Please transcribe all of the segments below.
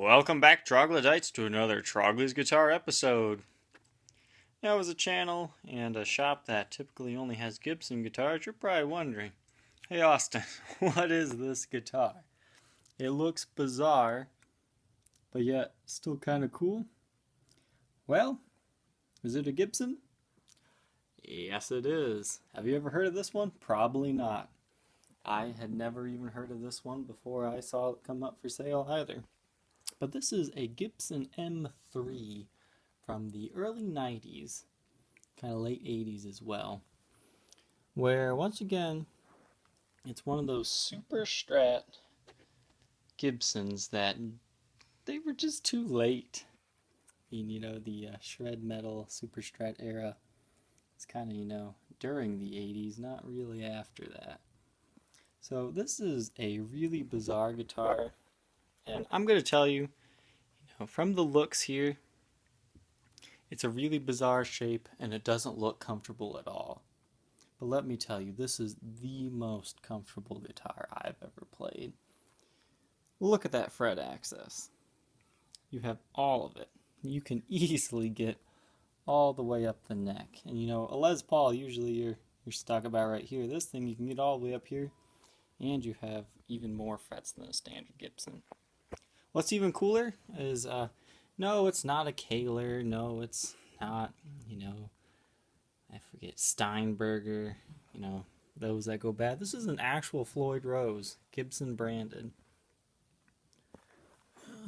Welcome back, troglodytes, to another Trogly's Guitar episode. Now, as a channel and a shop that typically only has Gibson guitars, you're probably wondering, hey Austin, what is this guitar? It looks bizarre, but yet still kind of cool. Well, is it a Gibson? Yes, it is. Have you ever heard of this one? Probably not. I had never even heard of this one before I saw it come up for sale either. But this is a Gibson M3 from the early 90s, kind of late 80s as well, where once again, it's one of those super strat Gibsons that they were just too late. I mean, the shred metal super strat era, it's kind of, during the 80s, not really after that. So this is a really bizarre guitar. And I'm going to tell you, from the looks here, it's a really bizarre shape and it doesn't look comfortable at all. But let me tell you, this is the most comfortable guitar I've ever played. Look at that fret access. You have all of it. You can easily get all the way up the neck. And a Les Paul, usually you're stuck about right here. This thing, you can get all the way up here. And you have even more frets than a standard Gibson. What's even cooler is, no, it's not a Kahler, no, it's not, I forget, Steinberger, those that go bad. This is an actual Floyd Rose, Gibson branded.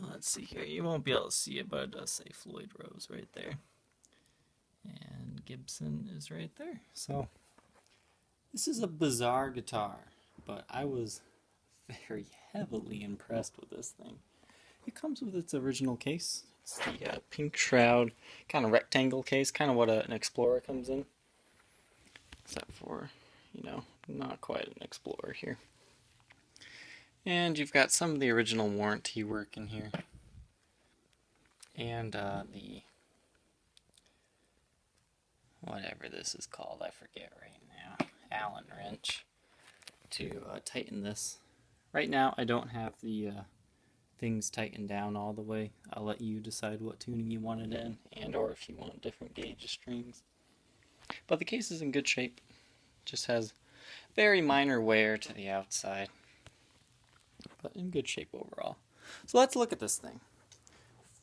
Let's see here, you won't be able to see it, but it does say Floyd Rose right there. And Gibson is right there. So, this is a bizarre guitar, but I was very heavily impressed with this thing. It comes with its original case. It's the pink shroud, kind of rectangle case, kind of what an Explorer comes in. Except for, not quite an Explorer here. And you've got some of the original warranty work in here. And the, whatever this is called, I forget right now, Allen wrench to tighten this. Right now I don't have the things tightened down all the way. I'll let you decide what tuning you want it in, and or if you want different gauge of strings. But the case is in good shape. Just has very minor wear to the outside, but in good shape overall. So let's look at this thing.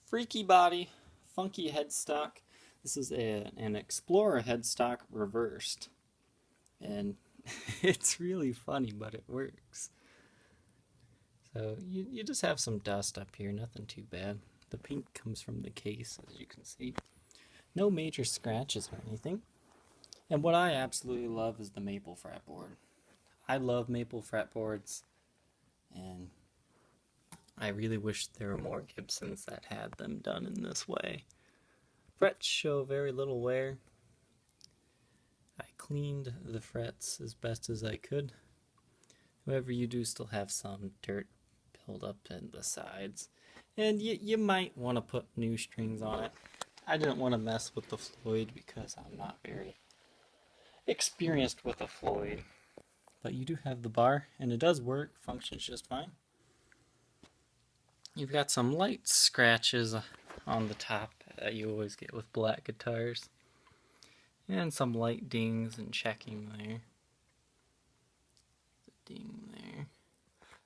Freaky body, funky headstock. This is an Explorer headstock reversed, and it's really funny, but it works. So you just have some dust up here, nothing too bad. The pink comes from the case, as you can see. No major scratches or anything. And what I absolutely love is the maple fretboard. I love maple fretboards, and I really wish there were more Gibsons that had them done in this way. Frets show very little wear. I cleaned the frets as best as I could. However, you do still have some dirt build up in the sides, and you might want to put new strings on it. I didn't want to mess with the Floyd because I'm not very experienced with a Floyd, but you do have the bar, and it does work, functions just fine. You've got some light scratches on the top that you always get with black guitars, and some light dings and checking there. Ding there.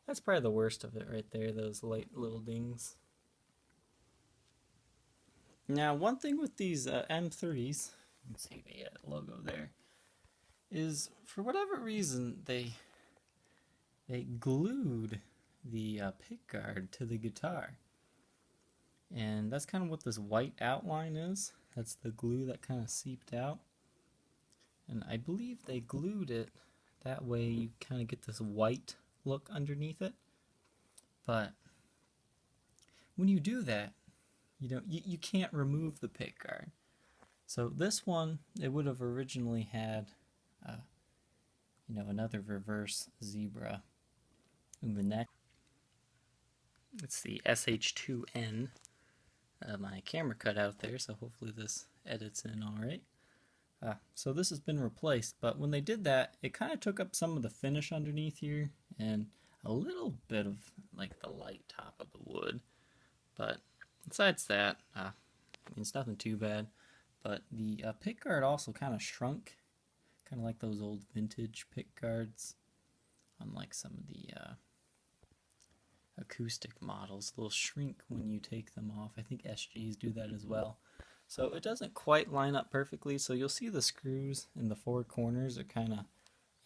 That's probably the worst of it right there, those light little dings. Now, one thing with these M3s, you can see the logo there, is for whatever reason they glued the pick guard to the guitar. And that's kind of what this white outline is. That's the glue that kind of seeped out. And I believe they glued it that way you kind of get this white look underneath it. But when you do that, you can't remove the pick guard. So this one, it would have originally had, another reverse zebra in the neck. It's the SH2N. My camera cut out there, so hopefully this edits in alright. So this has been replaced, but when they did that, it kind of took up some of the finish underneath here, and a little bit of like the light top of the wood. But besides that, I mean, it's nothing too bad. But the pick guard also kind of shrunk, kind of like those old vintage pick guards, unlike some of the acoustic models. They'll shrink when you take them off. I think SGs do that as well. So it doesn't quite line up perfectly, so you'll see the screws in the four corners are kind of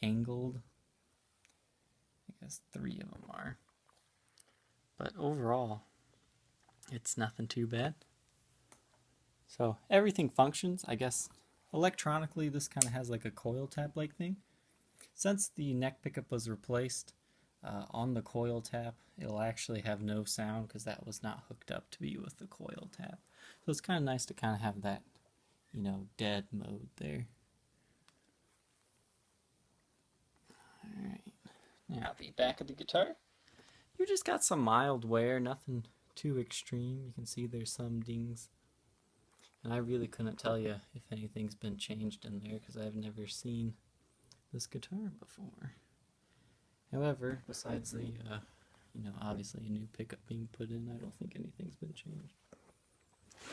angled. I guess 3 of them are. But overall, it's nothing too bad. So everything functions. I guess electronically this kind of has like a coil tap like thing. Since the neck pickup was replaced, on the coil tap it'll actually have no sound because that was not hooked up to be with the coil tap. So it's kind of nice to kind of have that, you know, dead mode there. Alright, now the back of the guitar. You just got some mild wear, nothing too extreme. You can see there's some dings. And I really couldn't tell you if anything's been changed in there because I've never seen this guitar before. However, besides the, you know, obviously a new pickup being put in, I don't think anything's been changed.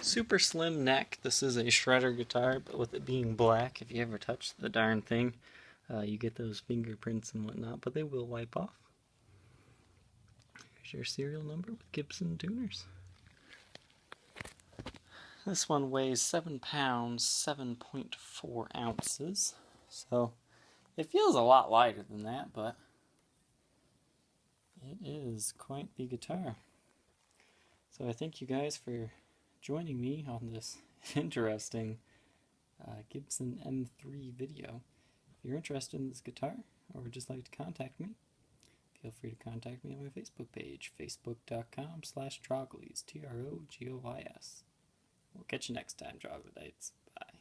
Super slim neck. This is a shredder guitar, but with it being black, if you ever touch the darn thing, you get those fingerprints and whatnot, but they will wipe off. Here's your serial number with Gibson tuners. This one weighs 7 pounds, 7.4 ounces. So it feels a lot lighter than that, but it is quite the guitar. So I thank you guys for joining me on this interesting Gibson M3 video. If you're interested in this guitar or would just like to contact me, feel free to contact me on my Facebook page, facebook.com/Troglys, Trogoys. We'll catch you next time, Troglodytes. Bye.